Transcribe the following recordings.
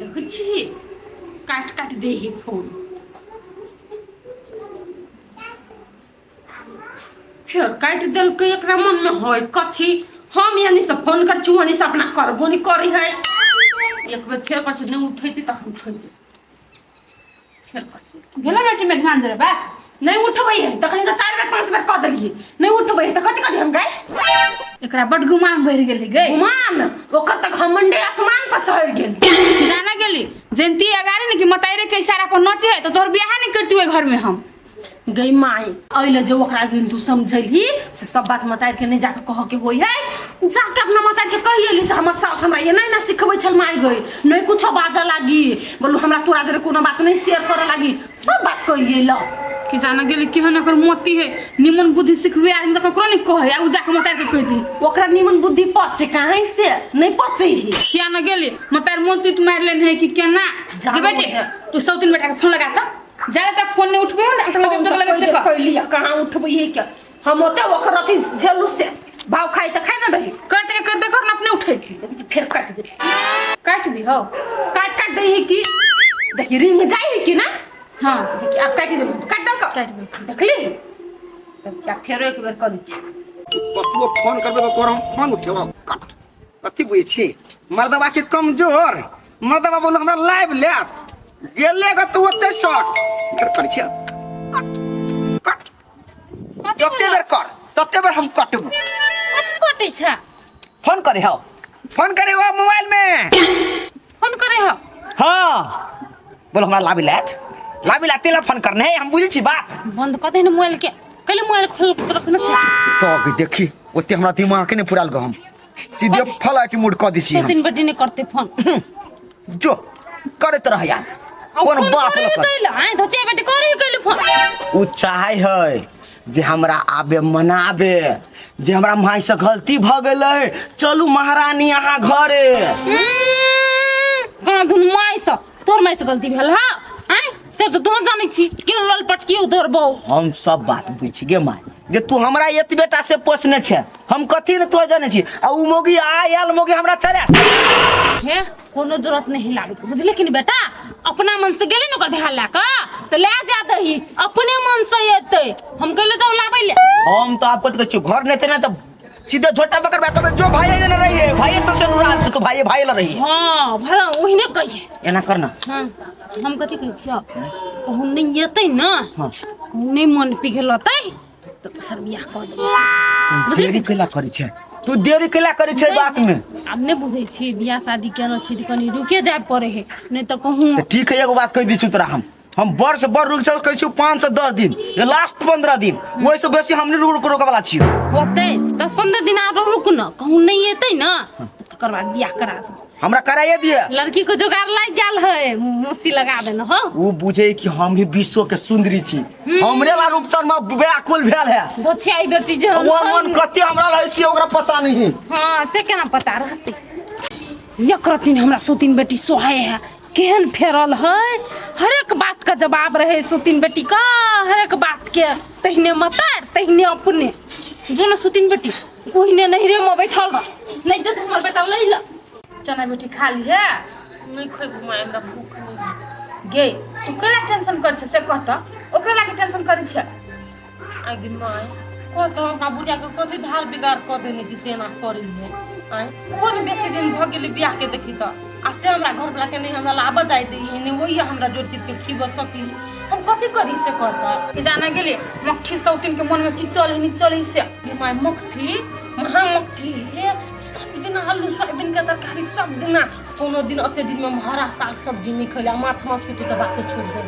देखै छी काट काट दे ही फोन फिर काट दिल के एकरा मन में होय कथी हम यानी से फोन कर चुआनी से अपना करबो नहीं करी है एक बेर फेर कर नहीं उठैती त हम छोड़ दे फेर कर भेला बेटी में ध्यान जरे बा नहीं उठबै है तखनी से 4 बेर 5 बेर क देलिए नहीं उठबै त कथि करी हम गए एकरा बड गुमान बढ़ गेली गई गुमान ओकर तक घमंडे आसमान पर चढ़ गेल जाना गेली जनती अगारे ने कि मताइरे के इशारा पर नचे है तो तोर बियाह नहीं करती ओइ घर में हम गई माई अइले जो ओकरा गिन तू समझली से सब बात मतार के नहीं जाके कह के होई है जाके अपना मतार के कहिएली से हमर सास हमरा ये नहीं ना सिखबै छल माई गई नहीं कुछो बाजा लागी बोलू हमरा तोरा जरे कोनो बात नहीं शेयर करे लागी सब बात कहिएला कि जाना गेली कि हन ओकर मोती है निमन बुद्धि सिखबे आदमी त ककरो नहीं कहे आ उ जाके मतार के कह दी ओकरा निमन बुद्धि पचे काहे से नहीं पचे ही किया न गेली मतार मोती तू मार लेन है कि केना के बेटे तू सौतीन बेटा के फोन लगा त जाले तक फोन नहीं उठबे ना तो लगे देख कहलिया कहां उठबै है के हम ओते ओकर अथी झेलू से भाव खाई त खाई ना रही करते कर अपने उठे की फिर काट दे काट दी हो काट दे है कि देखी रिंग जाई है कि ना हां देखी अब काट दे काट दे देखली तब क्या फेर एक बेर करी छी कतबो फोन करबे तो तोर हम फोन उठेबो कथि बुझे छी मर्दवा के कमजोर मर्दवा बोल हमरा लाइव लेत गेले ग तू ओते शॉट कर करी छी कट जते बेर कर तते बेर हम कटबो कटै छ फोन करे हो मोबाइल में फोन करे हो हां बोल हमरा लाइव लेत टेलीफोन करने है हम बुझी छी बात बंद कर दे न मोबाइल के कले मोबाइल खोल के रखना छ तो देखी ओते हमरा दिमाग के नहीं पुराल ग हम सीधे फला के मूड क दी छी तीन बड़ी ने करते फोन जो करत रह यार कौन बाप लग कैला है धचे बेटे करे कैले फोन उ चाहे है जे हमरा आबे मनाबे जे हमरा माई से गलती भ गेलै चलू महारानी यहाँ घरे गाधुन माई से तोर माई से गलती भेल हा हैं से तो तू जानै छी के ललपट के उधर बौ हम सब बात बुझ गे माई जे तू हमरा एत बेटा से पोसने छे हम कथि न तो जाने छी आ उ मोगी आयल मोगी हमरा चले हे कोनो जरूरत नहीं लागे बुझले कि बेटा अपना मन से गेले न ओकर बिहार ला के त ले जा दही अपने मन से एते हम कहले जाऊ लाबै ले हम तो आपको तो कहू घर नहीं थे ना तो सीधे झोटा पकड़ बैठो में जो भाई न रही है भाई से नुराल तो भाई ल रही है हां भरा ओहिने कहिए एना करना हां हम कथि कहै छियै कहूं नहीं एतै न हां कहूं नहीं मन पिघलतै तो दोसर बियाह कर दे देरी केला करी छे तू देरी केला करी छे बात में अब ने बुझै छी बियाह शादी केना छी कनी रुके जाय पड़े है नहीं तो कहूं ठीक है एगो बात कह दी छु तोरा हम वर्ष भर रुक से कहै छु 5 से 10 दिन ये लास्ट 15 दिन ओइ से बेसी हम नहीं रुक वाला छी होतै 10-15 दिन आ रुक न कहूं नहीं एतै न तकर बाद बियाह करा दे हमरा कराइए दिए लड़की को जुगाड़ लग गेल है मौसी लगा देना हो वो बुझे कि हम ही विश्व के सुंदरी छी हमरे ला रूपचर में व्याकुल भेल है दोछियाई बेटी जे मन कते हमरा रहै से ओकरा पता नहीं हां से केना पता रहते यकरतिन हमरा सुतिन बेटी सोहाय है केहन फेरल है हर एक बात का जवाब रहे सुतिन बेटी का हर एक बात के तहने मतार तहने अपने जो न सुतिन बेटी ओहिने नहरे में बैठल रह नहीं तो हमर बेटा ले ल चना बेटी खा ली है नहीं खइबो मैं हमरा भूख नहीं गे तू केला टेंशन कर छ से कहता ओकरा लागे टेंशन करै छ आगे माय को तो हमरा बुढ़िया के कथि धाल बिगाड़ क देने छी से ना करी है आय कोन बेसी दिन भ गेली बियाह के देखी त आ से हमरा घर वाला के नहीं हमरा लाब जाय दे है नहीं वही हमरा जोर चित के खीब सकी हम कथि करी से कहता कि जाना गेली मक्खी सौतीन के मन में कि चले से माय मक्खी महा मक्खी सब दिन आलू सोयाबीन के तरकारी सब दिन कोनो दिन अते दिन में हरा साग सब्जी नहीं खइला माछ के तो बात छोड़ दे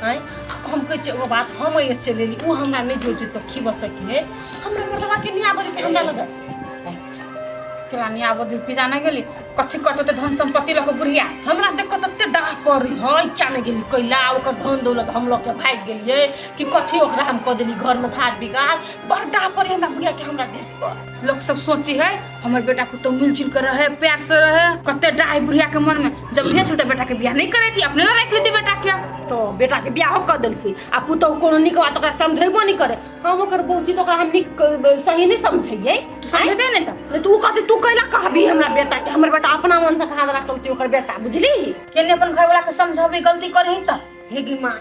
हैं हम कह छ एगो बात हम ये चलेली उ हमरा नहीं जोर चित के खीब सकी है हमरा मर्दवा के नहीं आबे के हमरा लगा केलानी आबो कि जाना गेली कथि कटते धन संपत्ति लक बुढ़िया हमरा देखो तते डाह पड़ी है क्या नहीं गेली कैला ओकर धन दौलत हम लोग के भाग गेलिए कि कथि ओकरा हम क देली घर में धार बिगाड़ बड़ डाह पड़ी हमरा बुढ़िया के हमरा देख पर लोग सब सोची है हमर बेटा को तो मिलजुल कर रहे, प्यार से रहे, कते डाई बुढ़िया के मन में जब लिए चलते बेटा के बियाह नहीं करे थी, अपने ला रख लेती बेटा के। तो बेटा के बियाह कर देलकै आ पुतौ कोनो निक बात ओकरा समझेबो नहीं करे। हम ओकर बौची तो ओकरा हम निक सही नहीं समझैयै। तू समझते नहीं त तू कहते तू कैला कहबी हमरा बेटा के, हमर बेटा अपना मन से कहा चलती ओकर बेटा, बुझली? केने अपन घर वाला के समझाबी गलती करही त हे गे माँ,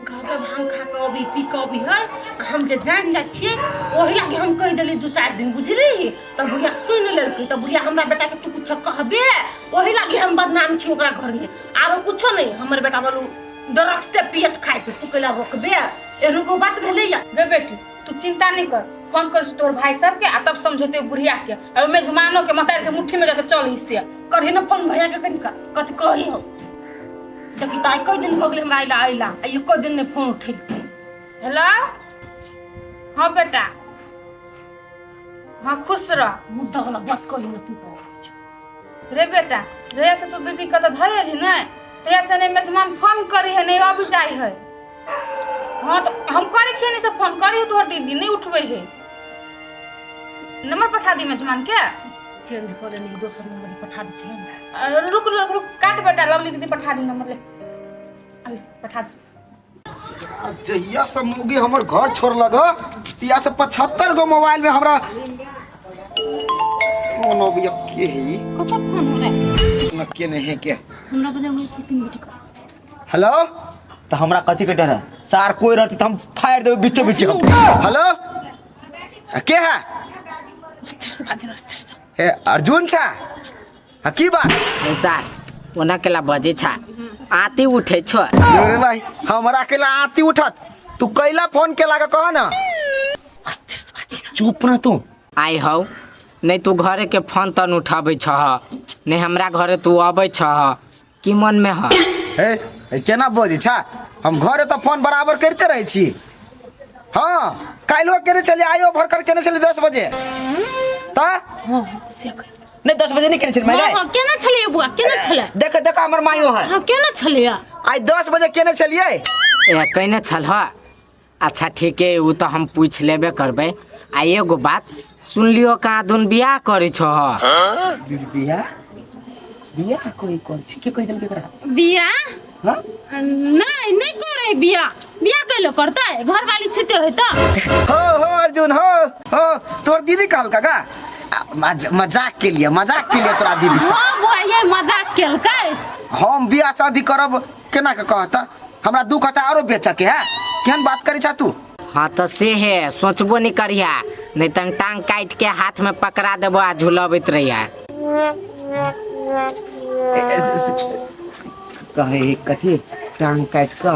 घर के भांग खा के अभी पी के अभी है, हम जे जान जाइ छियै ओही लागी हम कह देली 2-4 दिन, बुझली? तब बुढ़िया सुन लेलकै, तब बुढ़िया हमरा बेटा के तू कुछ कहबे ओही लागी हम बदनाम छी ओकरा घर में, आरो कुछो नहीं। हमर बेटा बोलू दरक से पियत खाए के तू कैला रोकबे, एहन को बात भेलै या? बे बेटी तू चिंता नहीं कर, फोन कर तोर भाई सब के आ तब समझोते बुढ़िया के, और मेजमानो के मतार के मुट्ठी में जाके चल हिस्से करही न फोन भैया के कनिका कथि कही हम। देखी त कई दिन भ गेलै हमरा आइला आ एको दिन ने फोन उठेलकै। हेलो हाँ बेटा, हाँ खुश रह। मुद्दा वाला बात कही न तू। रे बेटा जहिया से तू दीदी का तो धरेली न तहिया से नहीं मेजमान फोन करी है, नहीं अभी जाई है। हाँ तो हम करे छे नहीं से फोन करी तोहर दीदी नहीं उठबे है। नंबर पठा दी मेजमान के, चेंज करे नहीं दोसर नंबर पठा दे छै। रुक रुक रुक काट बेटा, लवली दीदी पठा दी नंबर, ले अले पठा दी। जहिया से मोगी हमर घर छोड़लक ह तिया से 75 गो मोबाइल में हमरा फोन अभी अब के है ककर फोन हो रे? न के नहीं है के। हमरा बजे में शूटिंग बेटी का। हेलो तो हमरा कथी के डर है? सार कोई रहती तो हम फायर देबे बीचे बीचे हम। हेलो के है? अस्थिर से बाजे अस्थिर से। हे अर्जुन छा की बात? ए सर ओना केला बजे छ आती उठे छ। रे भाई हमरा केला आती उठत, तू कैला फोन केला का कह ना। अस्थिर से बाजे। चुप ना तू। आई हौ नहीं तू घरे के फोन तन उठाबै छ, नहीं हमरा घरे तू आबै छ, की मन में ह? हे केना बोझी छा, हम घरे तो फोन बराबर करते रहे छी। हाँ काल्हो केने चली, आयो भर कर केने चली 10 बजे ता। हां से कर। नहीं 10 बजे नहीं करे छल मैं गए। हां केना छलिए बुआ, केना छले? देख देख हमर मायो है। हां केना छलिए? आई 10 बजे केने चलिए। ए कहने छल ह? अच्छा ठीक है, उ तो हम पूछ लेबे करबै। आ एगो बात सुन लियो, कहाँ दुन बियाह करे छ? बिया बिया का कोई कौन छी के कह देल केकरा? बिया? हां नहीं नहीं करे बिया। बिया कैलो करता है, घर वाली छिते है त। हो अर्जुन हो तोर दीदी कहल का मजाक के लिए तोरा दीदी से। हां बुआ ये मजाक केलकै। हम बियाह शादी करब केना के कहता, हमरा 2 कट्ठा आरो बेचे के है। केहन बात करै छा तू? हाँ तो से है, सोचबो नहीं करिया, नहीं तन टांग काट के हाथ में पकड़ा देबो आ झुलाबैत रहिया। कहे कथी टांग काट के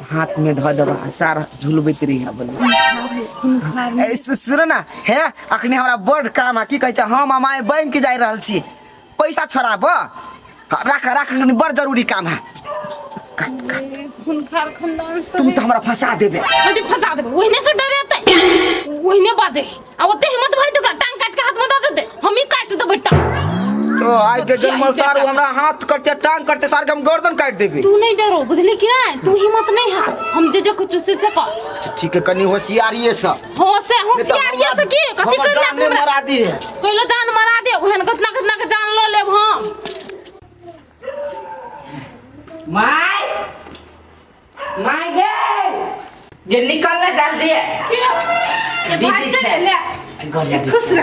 हाथ में ध देबा सारा झुलबैत रहिया बोल। सुन ना हे, अखनी हमरा बड़ काम है, की कहै छै हम माय बैंक जाय रहल छी, पैसा छोड़ाब राख बड़ जरूरी काम है। खूनखार खानदान से तू तो हमरा फंसा देबे। अरे फंसा देबे, ओहिने से डरेते, ओहिने बाजे। अब ओते हिम्मत भरी तो टांग काट के हाथ में दे दे, हम ही काट देबे टांग। तो आज के जन्म सार हमरा हाथ करते टांग करते सार के हम गर्दन काट देबे। तू नहीं डरो, बुझली कि नहीं? तू हिम्मत नहीं हार, हम जे कुछ से कर। ठीक है, कनी होशियारी से होशियारी से की कथि कर ले? जान मारा दी है, कोइला जान मारा दे, ओहन कितना के जान लो लेब हम। माय गे ये निकल ले जल्दी। ये भाई चले ले।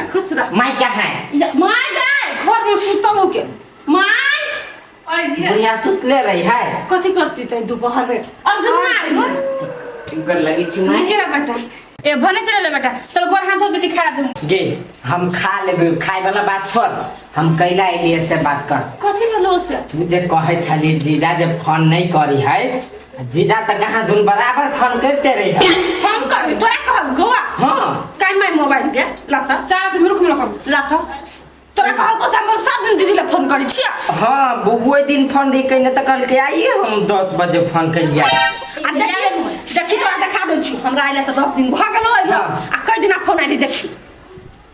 खुश रह। माय क्या है? माय गए घर में सुतलो के। माय बुढ़िया सुतले रही है। कथि करती तै दोपहर में? अर्जुन माय इनकर लगी छी माय केरा बेटा ए भने चले ले बेटा, चल गोर हाथ धो दीदी खा दे। गे हम खा लेबे, खाए वाला बात छोड़, हम कैला एलिए से बात कर। कथि भेलो से? तू जे कहे छली जीजा जे फोन नहीं करी है, जीजा त कहाँ दुन बराबर फोन करते रही है। हम कर तोरा कहल गोवा। हां काई मैं मोबाइल के लाता चार दिन रुक न कर लाता। तोरा कहल को संग सब दिन दीदी ले फोन करी छिया। हां वो दिन फोन दी कइने त कल के आइए हम 10 बजे फोन करिया। आ देखी तोरा देखा दे छु, हमरा आइले त 10 दिन भ गेलो है। आ कई दिन फोन आइली देखी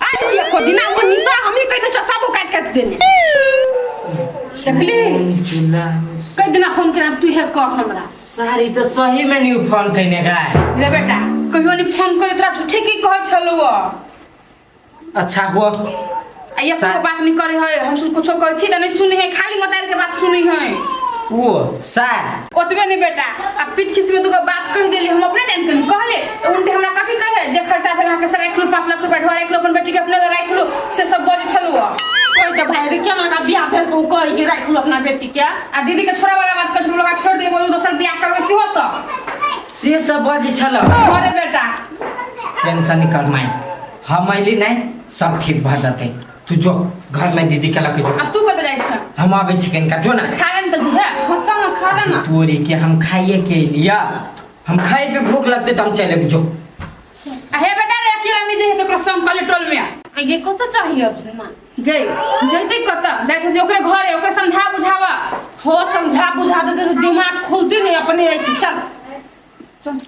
आइलो एको दिन अब निसा हमी कहि दे छ सब काट देने देखली। कई दिन फोन करे तू हे कह हमरा। सारी तो सही में नहीं फोन कइने गाय। रे बेटा कहियो नहीं फोन कर तोरा तू ठीक ही कह छलु। अच्छा हुआ ये कोई बात नहीं करे है हम सुन कुछ कहै छी त नहीं सुनी है खाली मतार के बात सुनी है ओ सर ओतबे नहीं बेटा अब पीठ खिस में दुगो बात कह देली हम अपने जान कहीं कहले तो उनते हमरा कथि कहे जे खर्चा भेला के से राख लो 5 लाख रुपया ढोर राख लो अपन बेटी के अपने राख लो से सब बोझ छलुआ कोई तो भाई रे केना का बियाह भेल को कह के राख लो अपना बेटी के आ दीदी के छोरा वाला बात कछु लोग छोड़ दे बोलू दोसर बियाह करबै से हो सब से सब बाजी छल अरे बेटा टेंशन नहीं कर माई हम अइली नहीं सब ठीक भ जाते तू जो घर में दीदी के लके जो अब तू कत जाय छ हम आबे चिकन का जो ना खालन त जी है बच्चा ना खा लेना तोरी के हम खाइए के लिया हम खाए पे भूख लगते तो हम चले जो आ हे बेटा रे अकेला नहीं जे के संग कल टोल में ये को तो चाहिए अर्जुन मां गई जैते कत जाते जे ओकरे घर है ओकरे समझा बुझावा हो समझा बुझा देते तो दिमाग खुलती नहीं अपने चल चल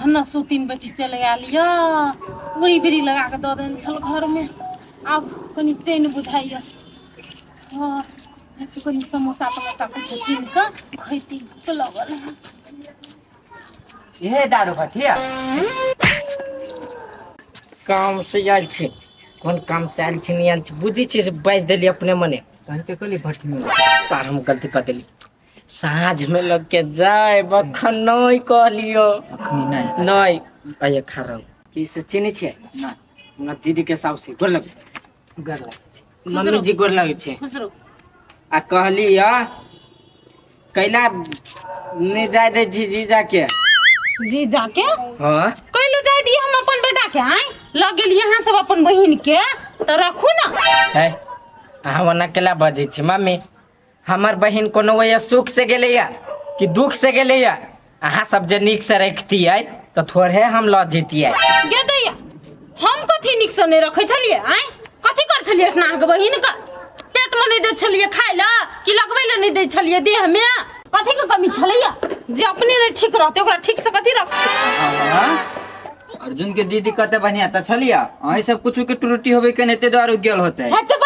हन्ना सुतीन बेटी चले आ लिया वही बेरी लगा के दो देन चल घर में अब कनी चैन बुझाइया हां तो कनी समोसा तमोसा कुछ किन का खैती तो लगल है ये दारू भटिया काम से आयल छे कोन काम से आयल छे नहीं आयल छे बुझी छे से बाज देली अपने मने कहते कहली भट्टी में सार हम गलती कर देली साँझ में लग के जाए बखन नहीं कहलियो अखनी नहीं आइए खा रहा हूँ की से चिनी छे ना ना दीदी के साउ से गोर लगे मम्मी जी गोर लगे छे खुश रहो आ कहली या कैला नहीं जाए दे जी जाके जी जाके हां कैले जाय दिए हम अपन बेटा के आए लग गेल यहां सब अपन बहिन के तो रखू ना है हम ना केला बजे छी मम्मी हमार बहन कोनो वही सुख से गेले या कि दुख से गेले या अहाँ सब जे निक से रखती है तो थोड़े हम ल जेती है गे दैया हम कथी निक से नहीं रखे छलिए आए कथी कर छलिए अपना के बहिन का पेट में नहीं दे छलिए खाए ला कि लगबै ले नहीं दे छलिए देह में कथी के कमी छलिए जे अपने नहीं ठीक रहते ओकरा ठीक से कथी रख अर्जुन के दीदी कहते बढ़िया त छलिया अही सब कुछ के त्रुटि होवे के नेते द्वारा गेल होते है चुप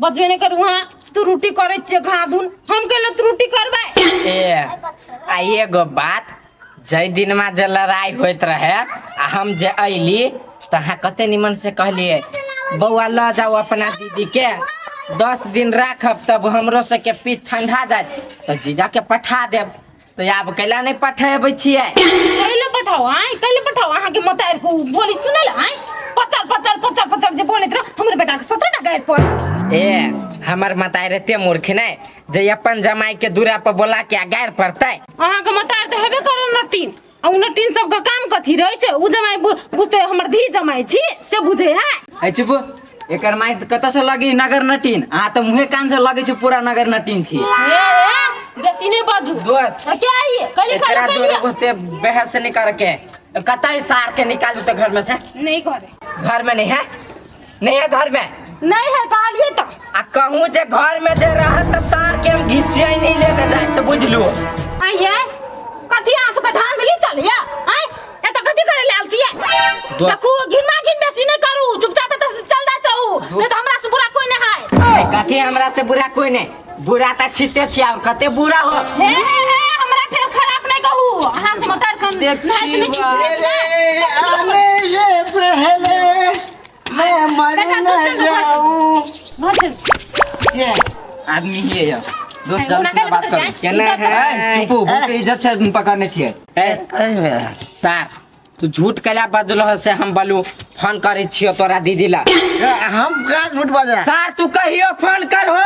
बजबे नहीं करू हां तू रोटी करे छे घादुन हम केले त्रुटि करबै ए आ एगो बात जय दिन में जे लड़ाई होत रहे आ हम जे अइली तहाँ कते निमन से कहलिए बउआ ल जाओ अपना दीदी के 10 दिन राखब तब हमरो से के पीठ ठंडा जाए तो जीजा के पठा देब तो आब कैला नहीं पठेबै छियै कैले पठाओ आए कैले पठाओ अहाँ के मतार को बोली सुनल आए पचर जे बोलत रह हमर बेटा के 17 टा गायर पर ए हमर मतार एते मूर्ख नै जे अपन जमाई के दूरा पर बोला के गायर पड़तै अहाँ के मतार त हेबे करो नटीन आ उ नटीन सब के काम कथी रहै छै उ जमाई बुझते हमर धी जमाई छी से बुझे है है चुप एकर माई कत से लगी नगर नटीन आ त मुहे कान से लगे छ पूरा नगर नटीन छी ए बेसी नहीं बाजू दोस्त क्या है कल एकरा जोरे होते बहस नहीं करके कतई सार के निकालू तो घर में से नहीं करे घर में नहीं है नहीं है घर में नहीं है कहलिए त आ कहूं जे घर में जे रहत त सार के हम घिसिया नहीं लेने जाए से बुझलू आइए कथी आंसू का धान दिली चलिए आए ए त कथी करे लाल छिए देखो घिना घिन बेसी नहीं करू चुपचाप त चल जात रहू नहीं त हमरा से बुरा कोई नहीं है कथी हमरा से बुरा कोई नहीं बुरा त छिते छी और कते बुरा हो हे हमरा फिर खराब नहीं कहू अहाँ से मतार कम नहीं आने से पहले मैं मर न जाऊं नहीं आदमी ही है दोस्त है, जल्दी उना से के बात पकड़ कर जाए, केना इज्जत से है चुप बहुत इज्जत से पकड़ने छिए ए सार तू झूठ कैला बजलो से हम बोलू फोन करे छियो तोरा दीदी ला हम का झूठ बाजा सार तू कहियो फोन कर हो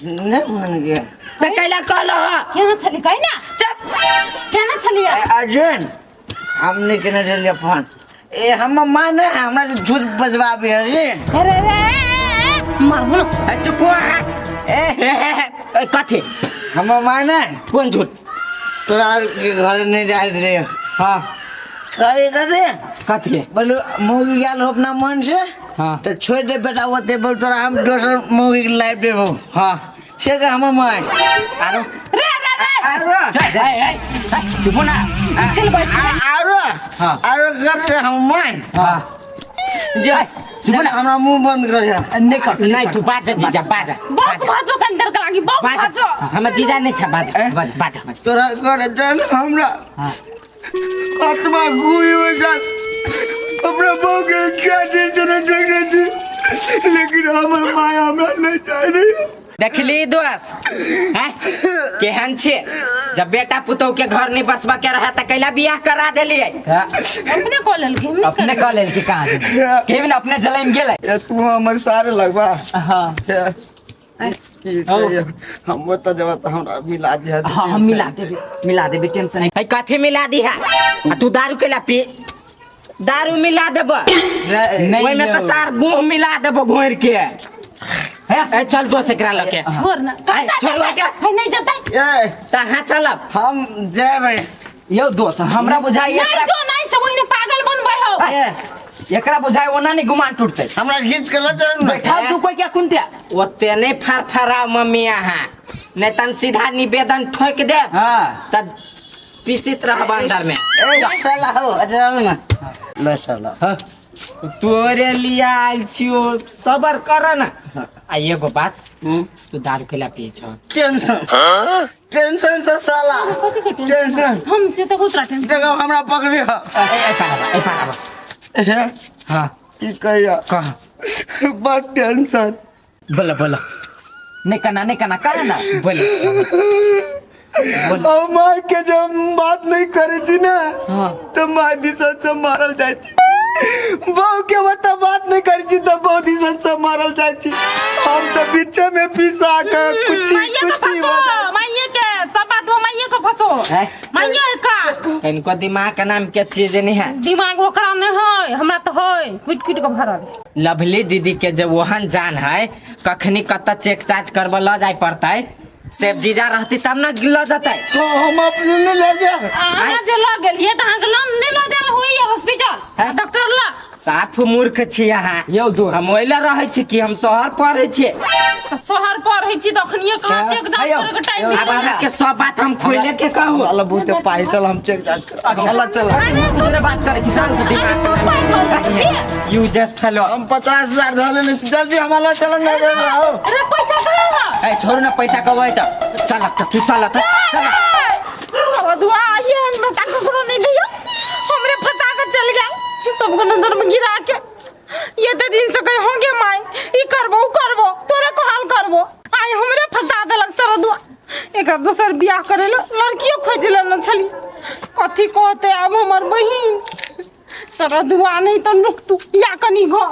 नहीं मान गया त कैला कहलो हो केना छली कहि ना चुप केना छली अर्जुन हमने केना दिलिया फोन ए हम माने हमरा से झूठ बजवाबे रे अरे रे मार बोलो चुप ए कथी हम माने कौन झूठ तोरा के घर नहीं जाए रे हाँ करे कदे कथी बोलो मौगी गेल हो अपना मन से हाँ तो छोड़ दे बेटा ओते बोल तोरा हम दोसर मौगी के लाइफ देबो हाँ से का हम माय आरो रे रे रे आरो चुप ना चल बच्ची आरो हाँ। आरो कर से हम माय हाँ जा चुप ना हमरा मुंह बंद कर नहीं कर नहीं तू बाजा जीजा बाजा बहुत भाजो के अंदर का लागी बहुत भाजो बाजा हम जीजा नहीं छा बाजा बाजा तोरा कर चल हमरा हाँ आत्मा गुई हो जा अपना बहू के क्या दिन देने देने थी लेकिन हमर माय हमरा नहीं चाहिए। देखली दोस्त हैं केहन छे जब बेटा पुतौ के घर नहीं बसबा के रहा त कैला बियाह करा देलिए अपने कॉल लेलके हम नहीं अपने कह लेल कि कहाँ केविन अपने जलैम गेलै ये तू हमर सारे लगवा हाँ की कहियो हम ओतऽ जब त हमरा मिला दिया। हाँ हम मिला देबे टेंशन नहीं। है कथे मिला दी है आ तू दारू केला पी दारू मिला देब नहीं ओइ में त सार गुह मिला देब घोर के है चल दोस्त एकरा लके छोड़ ना छोड़ है नहीं जाता ए तहाँ चलब हम जेबै यो दोस्त हमरा बुझाई नहीं जो नहीं सब ओइने पागल बनबै हो। एकरा बुझाई ओना नहीं गुमान टूटते। हमरा घीच के ल चल बैठा तू कोई क्या कुनते ओते नहीं फरफरा मम्मी यहाँ नहीं तन सीधा निवेदन ठोक दे हाँ त पीसित रह अंदर में ए साला हो अजरा ना ल साला हाँ तोरे लिए आयल छियो सबर कर ना आ एगो बात तू दारू केला पिए छ टेंशन से साला कथी के टेंशन हम से तो उतरा टेंशन जगह हमरा पकड़े ह ए पाराबा हां की कहिया कह बड़ टेंशन बोला नहीं करना करे ना बोले ओ माय के जब बात नहीं करे छी ना तो माय दिसन से मारल जाय छी। बहु के बता बात नहीं करे छी तो बहु दिसन से मारल जाय छी। हम तो बीचे में पिसा के कुछ माइये के सब बात वो माइये को फसो माइये का इनको दिमाग का नाम क्या चीज नहीं है दिमाग ओकरा में है हमरा तो है कुट के भरल। लवली दीदी के जब वहन जान है कखनी कत चेक चार्ज करब ल जाय पड़ता सेब जीजा रहती तब न ल जाता तो हम अपने ले ले जा आहा जे ल गेलिए त अहाँ के लन नहीं ल जाल होई हॉस्पिटल डॉक्टर ला साफ मूर्ख छी यहाँ यो दोस्त हम ओइला रहे छी कि हम शहर पढ़े छी शहर पर है छी तखनिए कहां चेक जांच करे के टाइम अब हमरा के सब बात हम खोले के कहू वाला बहुते पाई चल हम चेक जांच कर चला चला तोरे बात करे छी सारू दिमाग यू जस्ट फेलो हम 50,000 धाले नहीं जल्दी हमारा चल ना दे आओ अरे पैसा कहां है ए छोड़ ना पैसा कमाई त चल तू चल अब दुआ ये मैं तक करो नहीं दियो हमरे फंसा के चल गया सबको नजर में गिरा के ये तो दिन से कहीं होंगे माय ई करबो तोरे को हाल करबो आय हमरे फंसा देलक सरदुआ एक दोसर बियाह करे लो लड़कियों खोज लेना छली कथी कहते अब हमर बहिन सरदुआ नहीं तो रुक तू या कनी घर